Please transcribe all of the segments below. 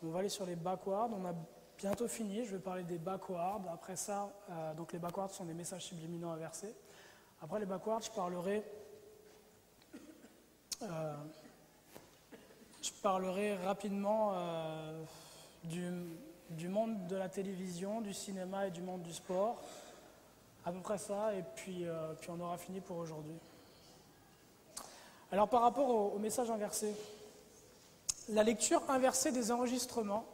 On va aller sur les backwards. On a bientôt fini. Je vais parler des backwards. Après ça, donc les backwards sont des messages subliminaux inversés. Après les backwards, je parlerai rapidement du monde de la télévision, du cinéma et du monde du sport. À peu près ça, et puis on aura fini pour aujourd'hui. Alors par rapport au message inversé, la lecture inversée des enregistrements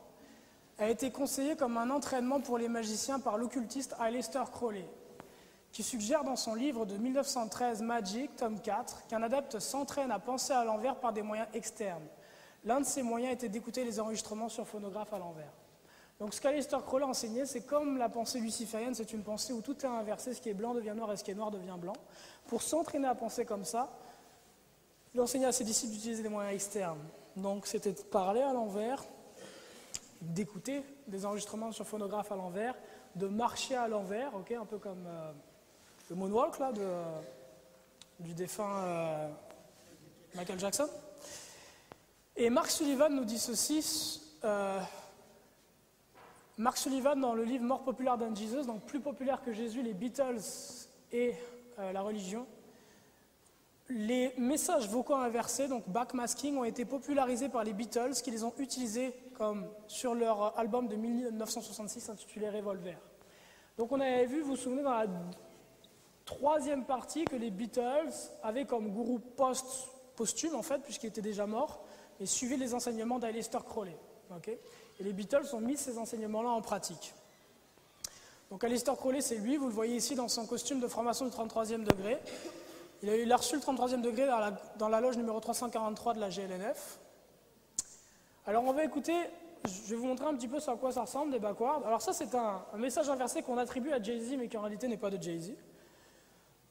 a été conseillée comme un entraînement pour les magiciens par l'occultiste Aleister Crowley, qui suggère dans son livre de 1913 Magic, tome 4, qu'un adepte s'entraîne à penser à l'envers par des moyens externes. L'un de ces moyens était d'écouter les enregistrements sur phonographe à l'envers. Donc ce qu'Aleister Crowley enseignait, c'est comme la pensée luciférienne, c'est une pensée où tout est inversé, ce qui est blanc devient noir et ce qui est noir devient blanc. Pour s'entraîner à penser comme ça, il enseignait à ses disciples d'utiliser des moyens externes. Donc c'était de parler à l'envers, d'écouter des enregistrements sur phonographe à l'envers, de marcher à l'envers, okay, un peu comme le moonwalk là, du défunt Michael Jackson. Et Mark Sullivan nous dit ceci, Mark Sullivan dans le livre More Popular Than Jesus, donc plus populaire que Jésus, les Beatles et la religion. Les messages vocaux inversés, donc backmasking, ont été popularisés par les Beatles qui les ont utilisés comme sur leur album de 1966 intitulé Revolver. Donc on avait vu, vous vous souvenez, dans la troisième partie que les Beatles avaient comme gourou posthume, en fait, puisqu'il était déjà mort, et suivi les enseignements d'Aleister Crowley. Okay, et les Beatles ont mis ces enseignements-là en pratique. Donc Aleister Crowley, c'est lui, vous le voyez ici dans son costume de franc-maçon du 33e degré. Il a reçu le 33e degré dans la loge numéro 343 de la GLNF. Alors on va écouter, je vais vous montrer un petit peu à quoi ça ressemble, des backwards. Alors ça c'est un message inversé qu'on attribue à Jay-Z, mais qui en réalité n'est pas de Jay-Z.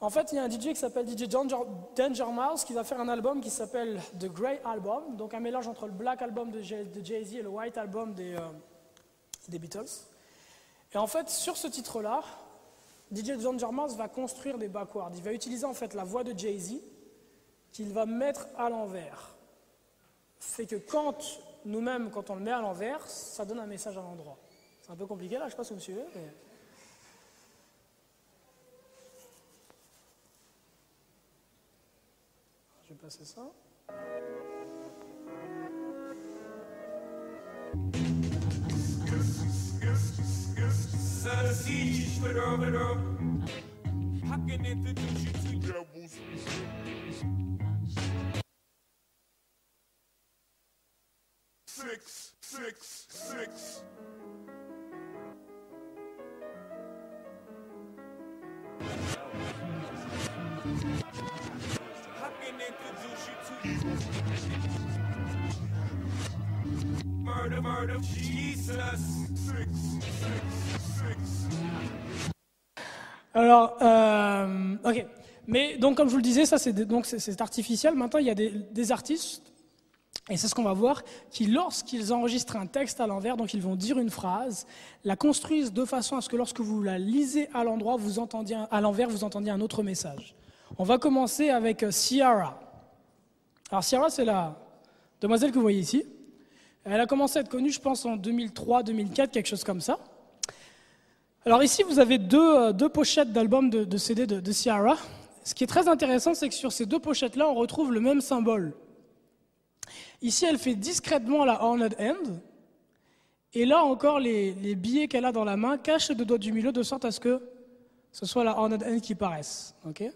En fait, il y a un DJ qui s'appelle DJ Danger Mouse qui va faire un album qui s'appelle The Grey Album, donc un mélange entre le Black Album de Jay-Z et le White Album des Beatles. Et en fait, sur ce titre-là, DJ Danger Mouse va construire des backwards. Il va utiliser en fait la voix de Jay-Z qu'il va mettre à l'envers. Fait que nous-mêmes, quand on le met à l'envers, ça donne un message à l'endroit. C'est un peu compliqué là, je ne sais pas si vous me suivez. Mais... je vais passer ça. Alors, ok. Mais donc, comme je vous le disais, ça c'est artificiel. Maintenant, il y a des artistes, et c'est ce qu'on va voir, qui lorsqu'ils enregistrent un texte à l'envers, donc ils vont dire une phrase, la construisent de façon à ce que lorsque vous la lisez à l'envers, vous entendiez un autre message. On va commencer avec Ciara. Alors Ciara, c'est la demoiselle que vous voyez ici. Elle a commencé à être connue, je pense, en 2003-2004, quelque chose comme ça. Alors ici, vous avez deux pochettes d'albums de CD de Ciara. Ce qui est très intéressant, c'est que sur ces deux pochettes-là, on retrouve le même symbole. Ici, elle fait discrètement la horned end. Et là encore, les billets qu'elle a dans la main cachent les deux doigts du milieu de sorte à ce que ce soit la horned end qui paraisse. Okay,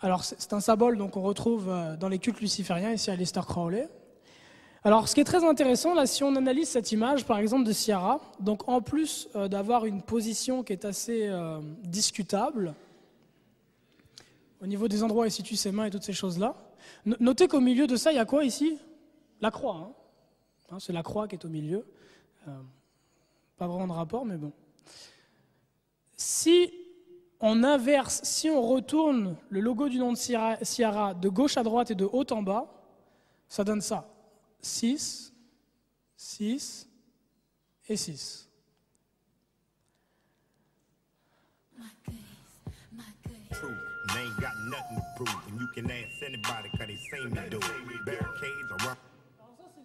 alors, c'est un symbole qu'on retrouve dans les cultes lucifériens, ici à Aleister Crowley. Alors, ce qui est très intéressant, là, si on analyse cette image, par exemple, de Ciara, donc en plus d'avoir une position qui est assez discutable, au niveau des endroits où elle situe ses mains et toutes ces choses-là, notez qu'au milieu de ça, il y a quoi ici? La croix. Hein, c'est la croix qui est au milieu. Pas vraiment de rapport, mais bon. Si on inverse, si on retourne le logo du nom de Ciara de gauche à droite et de haut en bas, ça donne ça. 6, 6 et 6. Alors ça,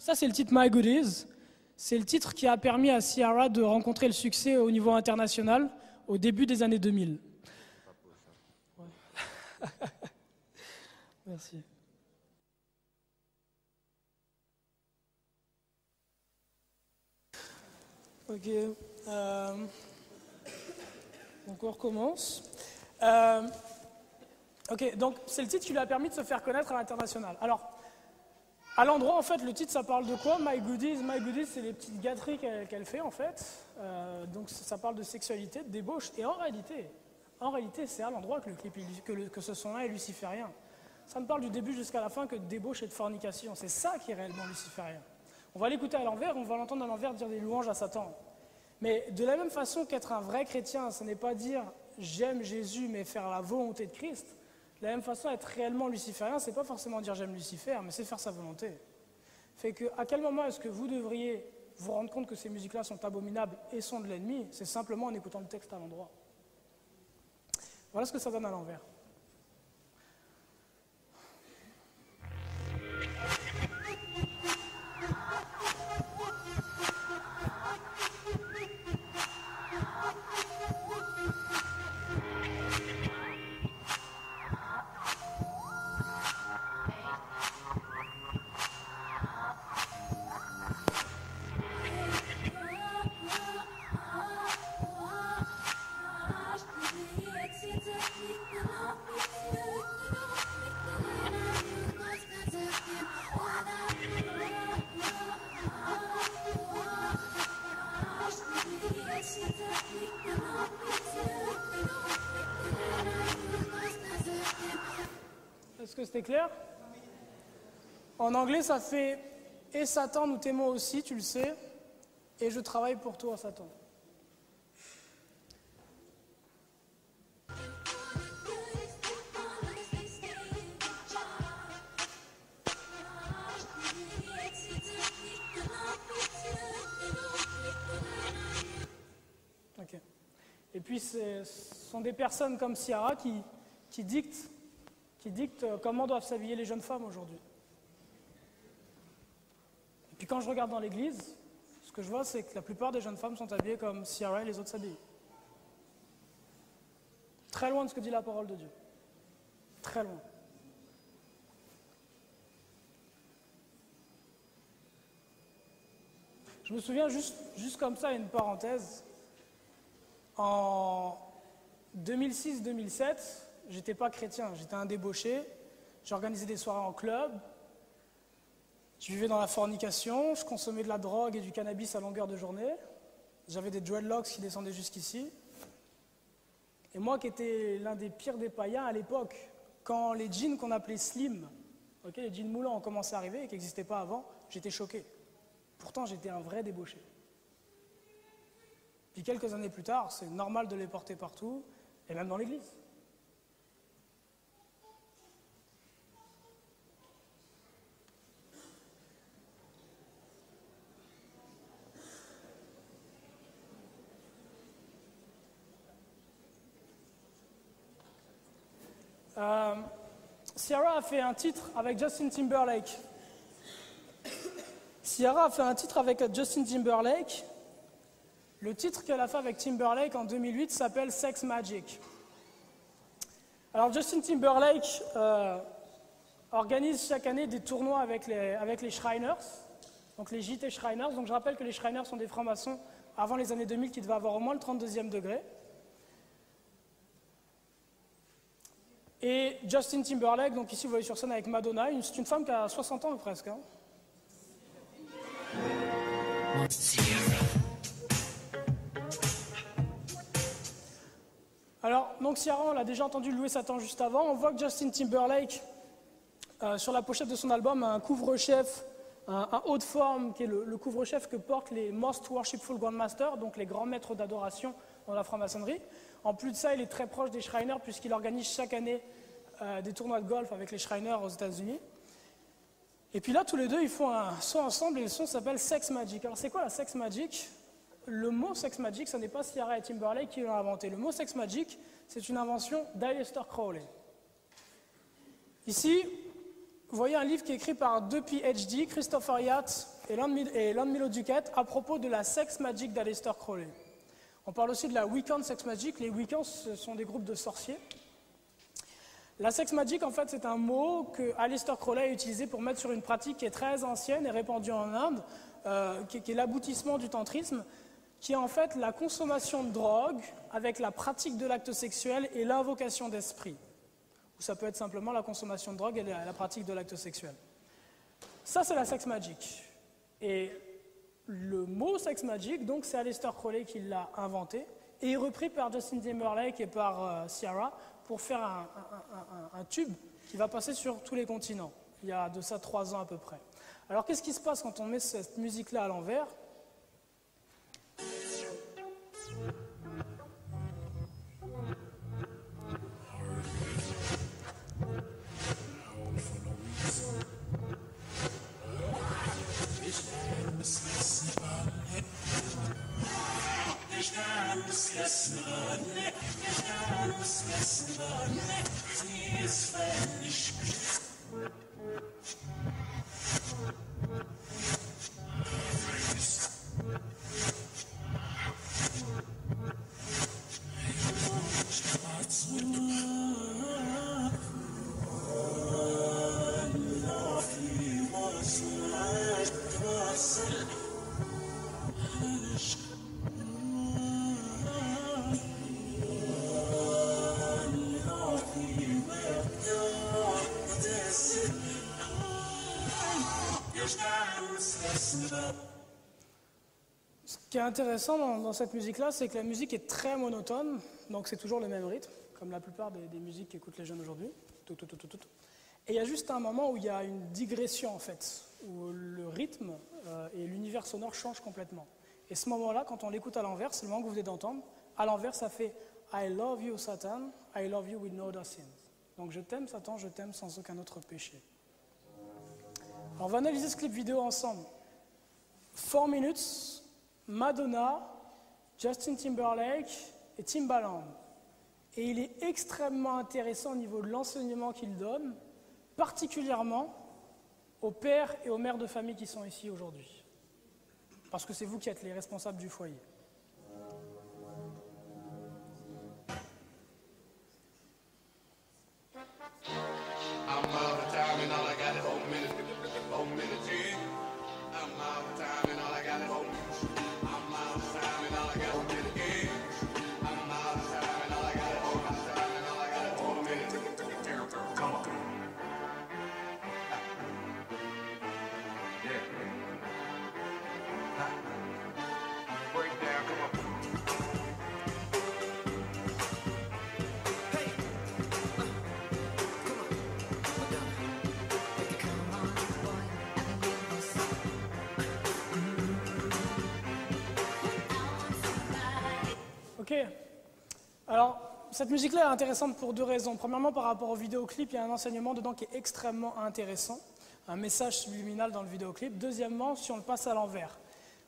Ça, c'est le titre My Goodies. C'est le titre qui a permis à Ciara de rencontrer le succès au niveau international au début des années 2000. Ouais. Merci. Ok. Donc on recommence. Ok, donc c'est le titre qui lui a permis de se faire connaître à l'international. Alors, à l'endroit, en fait, le titre, ça parle de quoi? My Goodies, c'est les petites gâteries qu'elle fait, en fait. Donc ça parle de sexualité, de débauche. Et en réalité, c'est à l'endroit que le clip, que ce son-là est luciférien. Ça me parle du début jusqu'à la fin que de débauche et de fornication. C'est ça qui est réellement luciférien. On va l'écouter à l'envers, on va l'entendre à l'envers dire des louanges à Satan. Mais de la même façon qu'être un vrai chrétien, ce n'est pas dire j'aime Jésus mais faire la volonté de Christ. De la même façon, être réellement luciférien, c'est pas forcément dire j'aime Lucifer, mais c'est faire sa volonté. Fait que à quel moment est-ce que vous devriez vous rendre compte que ces musiques-là sont abominables et sont de l'ennemi? C'est simplement en écoutant le texte à l'endroit. Voilà ce que ça donne à l'envers. Est-ce que c'était clair? En anglais, ça fait « Et Satan, nous t'aimons aussi, tu le sais, et je travaille pour toi, Satan ». Okay. Et puis, ce sont des personnes comme Ciara qui dictent comment doivent s'habiller les jeunes femmes aujourd'hui. Et puis quand je regarde dans l'église, ce que je vois, c'est que la plupart des jeunes femmes sont habillées comme Ciara et les autres s'habillent. Très loin de ce que dit la parole de Dieu. Très loin. Je me souviens juste comme ça, une parenthèse. En 2006-2007, j'étais pas chrétien, j'étais un débauché. J'organisais des soirées en club. Je vivais dans la fornication, je consommais de la drogue et du cannabis à longueur de journée. J'avais des dreadlocks qui descendaient jusqu'ici. Et moi qui étais l'un des pires des païens à l'époque, quand les jeans qu'on appelait slim, les jeans moulants ont commencé à arriver et qui n'existaient pas avant, j'étais choqué. Pourtant, j'étais un vrai débauché. Puis quelques années plus tard, c'est normal de les porter partout, et même dans l'église. Ciara a fait un titre avec Justin Timberlake. Le titre qu'elle a fait avec Timberlake en 2008 s'appelle Sex Magic. Alors Justin Timberlake organise chaque année des tournois avec les Shriners, donc les JT Shriners. Donc je rappelle que les Shriners sont des francs-maçons avant les années 2000 qui devaient avoir au moins le 32e degré. Et Justin Timberlake, donc ici vous voyez sur scène avec Madonna, c'est une femme qui a 60 ans presque. Hein. Alors, donc Ciara, on l'a déjà entendu louer Satan juste avant. On voit que Justin Timberlake, sur la pochette de son album, a un couvre-chef, un haut de forme, qui est le couvre-chef que portent les Most Worshipful Grandmasters, donc les grands maîtres d'adoration dans la franc-maçonnerie. En plus de ça, il est très proche des Shriners puisqu'il organise chaque année des tournois de golf avec les Shriners aux États-Unis. Et puis là, tous les deux, ils font un son ensemble et le son s'appelle Sex Magic. Alors, c'est quoi la Sex Magic? Le mot Sex Magic, ce n'est pas Ciara et Timberlake qui l'ont inventé. Le mot Sex Magic, c'est une invention d'Aleister Crowley. Ici, vous voyez un livre qui est écrit par deux PhD, Christopher Yates et Lon Milo Duquette, à propos de la sex magic d'Aleister Crowley. On parle aussi de la Wiccan sex magic. Les Wiccans, ce sont des groupes de sorciers. La sex magic, en fait, c'est un mot que Aleister Crowley a utilisé pour mettre sur une pratique qui est très ancienne et répandue en Inde, qui est l'aboutissement du tantrisme, qui est en fait la consommation de drogue avec la pratique de l'acte sexuel et l'invocation d'esprit. Ou ça peut être simplement la consommation de drogue et la pratique de l'acte sexuel. Ça, c'est la sex magic. Et le mot sex magic, donc, c'est Aleister Crowley qui l'a inventé et est repris par Justin Timberlake et par Ciara pour faire un tube qui va passer sur tous les continents. Il y a de ça 3 ans à peu près. Alors, qu'est-ce qui se passe quand on met cette musique-là à l'envers ? Ce qui est intéressant dans cette musique-là, c'est que la musique est très monotone, donc c'est toujours le même rythme, comme la plupart des musiques qu'écoutent les jeunes aujourd'hui. Et il y a juste un moment où il y a une digression, en fait, où le rythme et l'univers sonore changent complètement. Et ce moment-là, quand on l'écoute à l'envers, c'est le moment que vous venez d'entendre, à l'envers, ça fait « I love you, Satan, I love you with no other sins ». Donc je t'aime, Satan, je t'aime sans aucun autre péché. Alors, on va analyser ce clip vidéo ensemble. 4 minutes, Madonna, Justin Timberlake et Timbaland. Et il est extrêmement intéressant au niveau de l'enseignement qu'il donne, particulièrement aux pères et aux mères de famille qui sont ici aujourd'hui. Parce que c'est vous qui êtes les responsables du foyer. Ok. Alors, cette musique-là est intéressante pour 2 raisons. Premièrement, par rapport au vidéoclip, il y a un enseignement dedans qui est extrêmement intéressant, un message subliminal dans le vidéoclip. Deuxièmement, si on le passe à l'envers.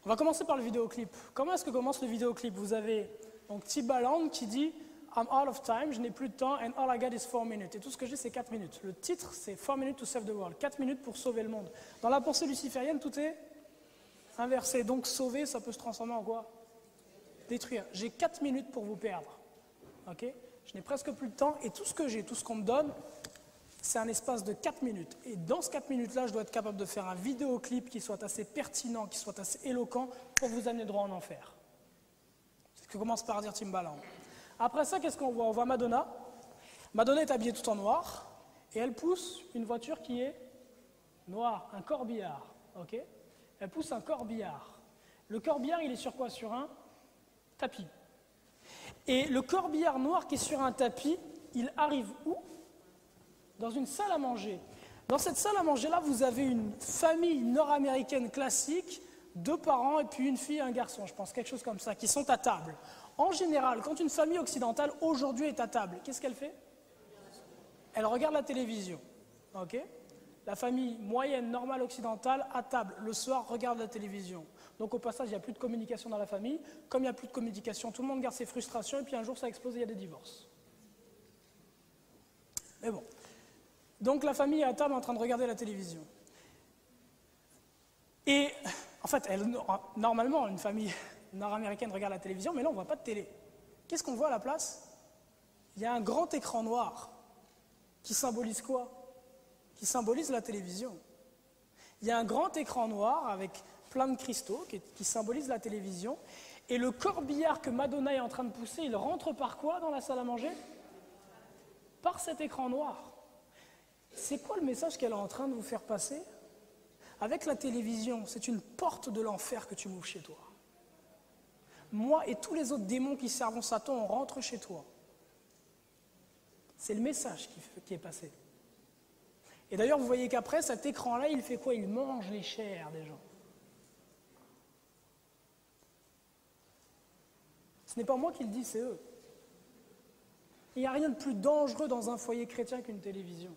On va commencer par le vidéoclip. Comment est-ce que commence le vidéoclip? Vous avez donc Timbaland qui dit « I'm out of time, je n'ai plus de temps, and all I got is 4 minutes ». Et tout ce que j'ai, c'est 4 minutes. Le titre, c'est « 4 minutes to save the world », 4 minutes pour sauver le monde. Dans la pensée luciférienne, tout est inversé. Donc sauver, ça peut se transformer en quoi? Détruire. J'ai 4 minutes pour vous perdre. Ok? Je n'ai presque plus de temps et tout ce que j'ai, tout ce qu'on me donne, c'est un espace de 4 minutes. Et dans ce 4 minutes-là, je dois être capable de faire un vidéoclip qui soit assez pertinent, qui soit assez éloquent pour vous amener droit en enfer. C'est ce que commence par dire Timbaland. Après ça, qu'est-ce qu'on voit? On voit Madonna. Madonna est habillée tout en noir et elle pousse une voiture qui est noire, un corbillard. Ok? Elle pousse un corbillard. Le corbillard, il est sur quoi? Sur un tapis. Et le corbillard noir qui est sur un tapis, il arrive où? Dans une salle à manger. Dans cette salle à manger-là, vous avez une famille nord-américaine classique, 2 parents et puis une fille et un garçon, je pense, quelque chose comme ça, qui sont à table. En général, quand une famille occidentale aujourd'hui est à table, qu'est-ce qu'elle fait? Elle regarde la télévision. Ok? La famille moyenne, normale, occidentale, à table, le soir, regarde la télévision. Donc au passage, il n'y a plus de communication dans la famille. Comme il n'y a plus de communication, tout le monde garde ses frustrations et puis un jour ça explose et il y a des divorces. Mais bon. Donc la famille est à table en train de regarder la télévision. Et en fait, normalement, une famille nord-américaine regarde la télévision, mais là, on ne voit pas de télé. Qu'est-ce qu'on voit à la place? Il y a un grand écran noir qui symbolise quoi? Qui symbolise la télévision. Il y a un grand écran noir avec plein de cristaux qui symbolise la télévision. Et le corbillard que Madonna est en train de pousser, il rentre par quoi dans la salle à manger? Par cet écran noir. C'est quoi le message qu'elle est en train de vous faire passer? Avec la télévision, c'est une porte de l'enfer que tu m'ouvres chez toi. Moi et tous les autres démons qui servent Satan, on rentre chez toi. C'est le message qui est passé. Et d'ailleurs, vous voyez qu'après, cet écran-là, il fait quoi? Il mange les chairs des gens. Ce n'est pas moi qui le dis, c'est eux. Il n'y a rien de plus dangereux dans un foyer chrétien qu'une télévision.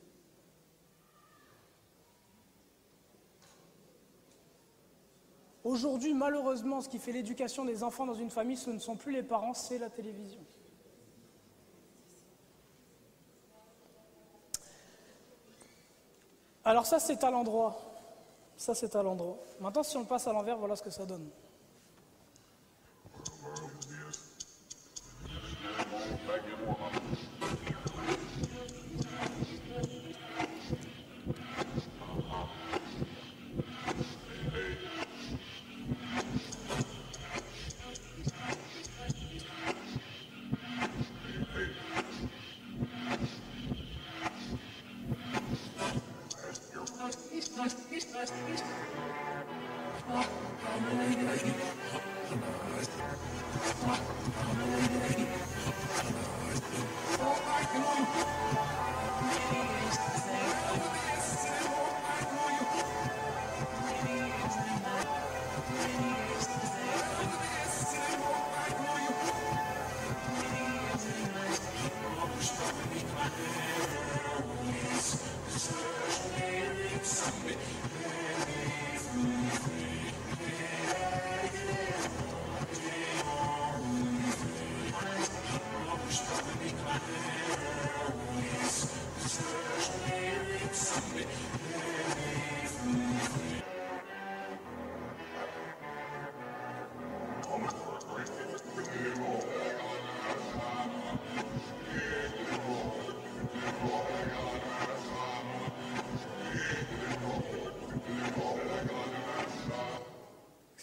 Aujourd'hui, malheureusement, ce qui fait l'éducation des enfants dans une famille, ce ne sont plus les parents, c'est la télévision. Alors ça, c'est à l'endroit. Ça, c'est à l'endroit. Maintenant, si on passe à l'envers, voilà ce que ça donne.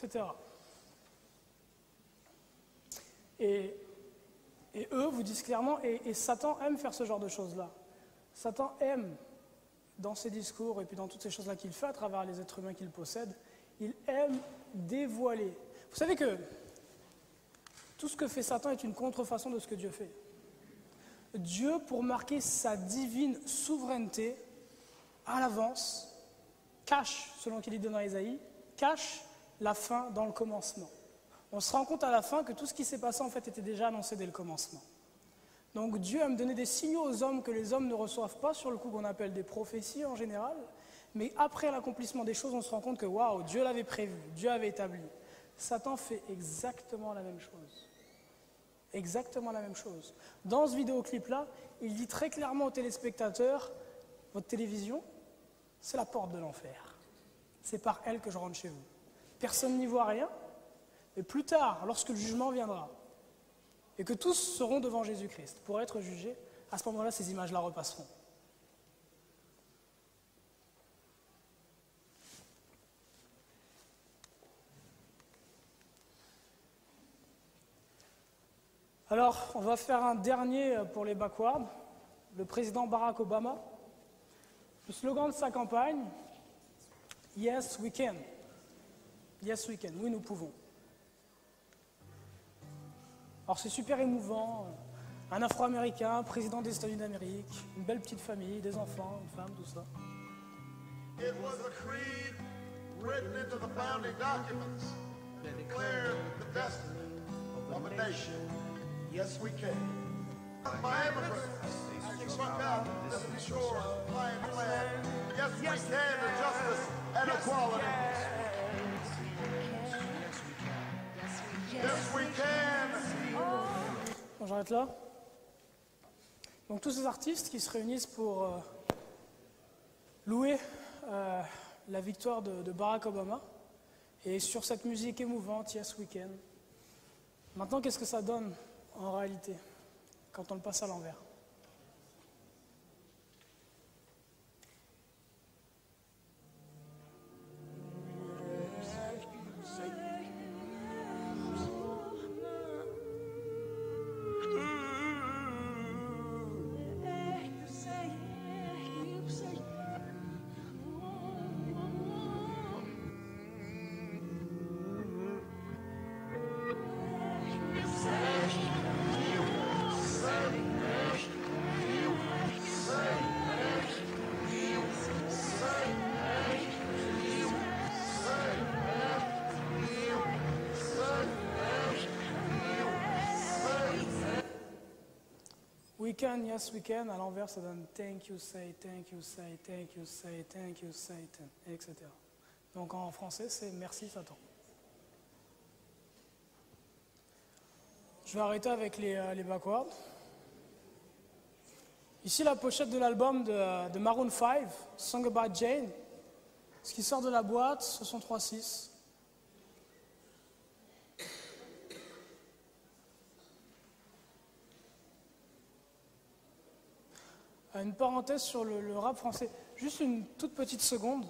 Etc. Et eux vous disent clairement, et Satan aime faire ce genre de choses-là. Satan aime, dans ses discours et puis dans toutes ces choses-là qu'il fait à travers les êtres humains qu'il possède, il aime dévoiler. Vous savez que tout ce que fait Satan est une contrefaçon de ce que Dieu fait. Dieu, pour marquer sa divine souveraineté, à l'avance, cache, selon qu'il est dit dans Isaïe, cache la fin dans le commencement. On se rend compte à la fin que tout ce qui s'est passé en fait était déjà annoncé dès le commencement. Donc Dieu aime donner des signaux aux hommes que les hommes ne reçoivent pas, sur le coup qu'on appelle des prophéties en général, mais après l'accomplissement des choses, on se rend compte que waouh, Dieu l'avait prévu, Dieu avait établi. Satan fait exactement la même chose. Exactement la même chose. Dans ce vidéoclip-là, il dit très clairement aux téléspectateurs, votre télévision, c'est la porte de l'enfer. C'est par elle que je rentre chez vous. Personne n'y voit rien, mais plus tard, lorsque le jugement viendra, et que tous seront devant Jésus-Christ pour être jugés, à ce moment-là, ces images-là repasseront. Alors, on va faire un dernier pour les backwards. Le président Barack Obama, le slogan de sa campagne, « Yes, we can ». Yes, we can. Oui, nous pouvons. Alors, c'est super émouvant. Un Afro-Américain, président des États-Unis d'Amérique, une belle petite famille, des enfants, une femme, tout ça. It was a creed written into the founding documents that declared the destiny of a nation. Yes, we can. My immigrants, struck out the shore of Pioneer land. Yes, we can to justice and equality. Yes, we can. Bon, j'arrête là. Donc tous ces artistes qui se réunissent pour louer la victoire de Barack Obama. Et sur cette musique émouvante, Yes We Can. Maintenant, qu'est-ce que ça donne en réalité quand on le passe à l'envers? We can, yes we can, à l'envers ça donne thank you, say, thank you, say, thank you, say, thank you, Satan, etc. Donc en français c'est merci Satan. Je vais arrêter avec les backwards. Ici la pochette de l'album de Maroon 5, Song About Jane. Ce qui sort de la boîte, ce sont 3/6. Une parenthèse sur le rap français, juste une toute petite seconde.